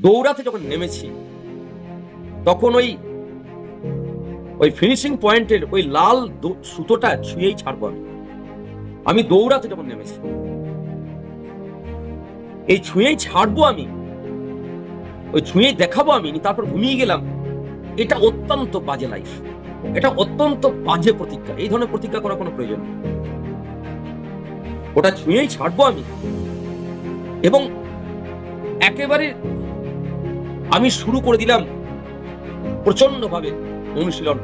দৌড়াতে যখন নেমেছি তখন ওই ফিনিশিং পয়েন্টের ওই লাল সুতোটা ছুঁয়েই ছাড়বো আমি দৌড়াতে যখন নেমেছি, এই ছুঁয়েই ছাড়বো আমি, ওই ছুঁয়েই দেখাবো আমি, তারপর ঘুমিয়ে গেলাম। এটা অত্যন্ত বাজে লাইফ, এটা অত্যন্ত বাজে প্রতিজ্ঞা। এই ধরনের প্রতিজ্ঞা করার কোনো প্রয়োজন নেই। ওটা ছুঁয়েই ছাড়বো আমি, এবং একেবারে আমি শুরু করে দিলাম প্রচন্ড ভাবে অনুশীলন।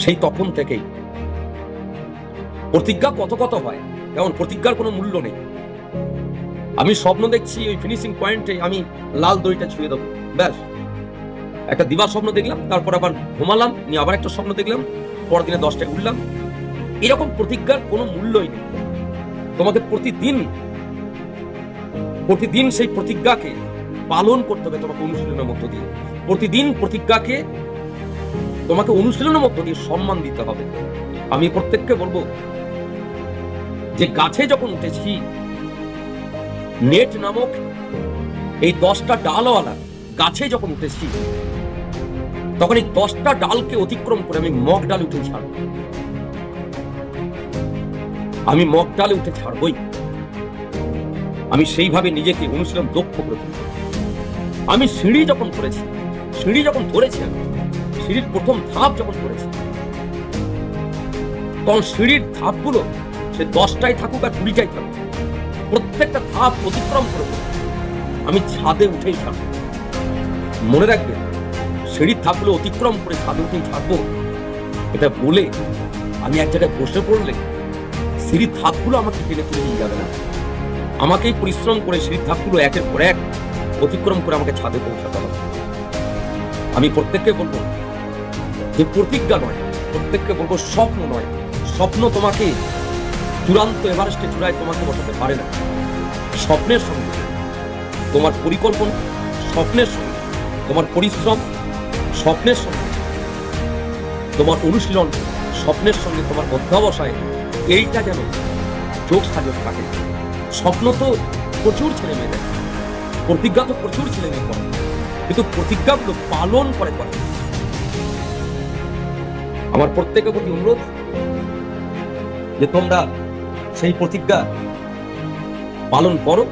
সেই তখন থেকেই প্রতিজ্ঞা কত কত হয়, যেমন প্রতিজ্ঞার কোনো মূল্য নেই। আমি স্বপ্ন দেখছি ওই ফিনিশিং পয়েন্টে আমি লাল দড়িটা ছুঁয়ে দেবো, ব্যাস। একটা দিবা স্বপ্ন দেখলাম, তারপর আবার ঘুমালাম, নিয়ে আবার একটা স্বপ্ন দেখলাম, পরদিনে 10টায় উঠলাম। এরকম প্রতিজ্ঞার কোনো মূল্যই নেই। তোমাকে প্রতিদিন সেই প্রতিজ্ঞাকে পালন করতে হবে তোমাকে অনুশীলনের মধ্য দিয়ে। প্রতিদিন প্রতিজ্ঞাকে তোমাকে অনুশীলনের মধ্য দিয়ে সম্মান দিতে হবে। আমি প্রত্যেককে বলবো যে গাছে যখন উঠেছি, নেট নামক এই 10টা ডালওয়ালা গাছে যখন উঠেছি, তখন এই 10টা ডালকে অতিক্রম করে আমি মগ ডালে উঠে ছাড়ব। আমি মগ ডালে উঠে ছাড়বই। আমি সেইভাবে নিজেকে অনুশীলন দক্ষ করে তুলব। আমি সিঁড়ি যখন ধরেছি, সিঁড়ির প্রথম ধাপ যখন করেছি, তখন সিঁড়ির ধাপগুলো সে 10টাই থাকুক আর 20টাই থাকুক, প্রত্যেকটা ধাপ অতিক্রম করে আমি ছাদে উঠেই ছাড়ব। মনে রাখবেন, সিঁড়ির ধাপগুলো অতিক্রম করে ছাদে উঠেই ছাড়বো, এটা বলে আমি এক জায়গায় বসে পড়লে সিঁড়ির ধাপগুলো আমাকে টেনে তুলে নিয়ে যাবে না। আমাকেই পরিশ্রম করে সিঁড়ির ধাপগুলো একের পর এক অতিক্রম করে আমাকে ছাদে পৌঁছাতে হবে। আমি প্রত্যেককে বলবো যে প্রতিজ্ঞা নয়, প্রত্যেককে বলবো স্বপ্ন নয়। স্বপ্ন তোমাকে চূড়ান্ত এভারেস্টে চূড়ায় তোমাকে বসাতে পারে না। স্বপ্নের সঙ্গে তোমার পরিকল্পনা, স্বপ্নের সঙ্গে তোমার পরিশ্রম, স্বপ্নের সঙ্গে তোমার অনুশীলন, স্বপ্নের সঙ্গে তোমার অধ্যবসায়, এইটা যেন যোগ সাজক থাকে। স্বপ্ন তো প্রচুর ছেলে মেয়ে দেয়, প্রতিজ্ঞা তো প্রচুর ছেলে মেয়ে করে, কিন্তু প্রতিজ্ঞাগুলো পালন করে। আমার প্রত্যেকের প্রতি অনুরোধ যে তোমরা সেই প্রতিজ্ঞা পালন করো।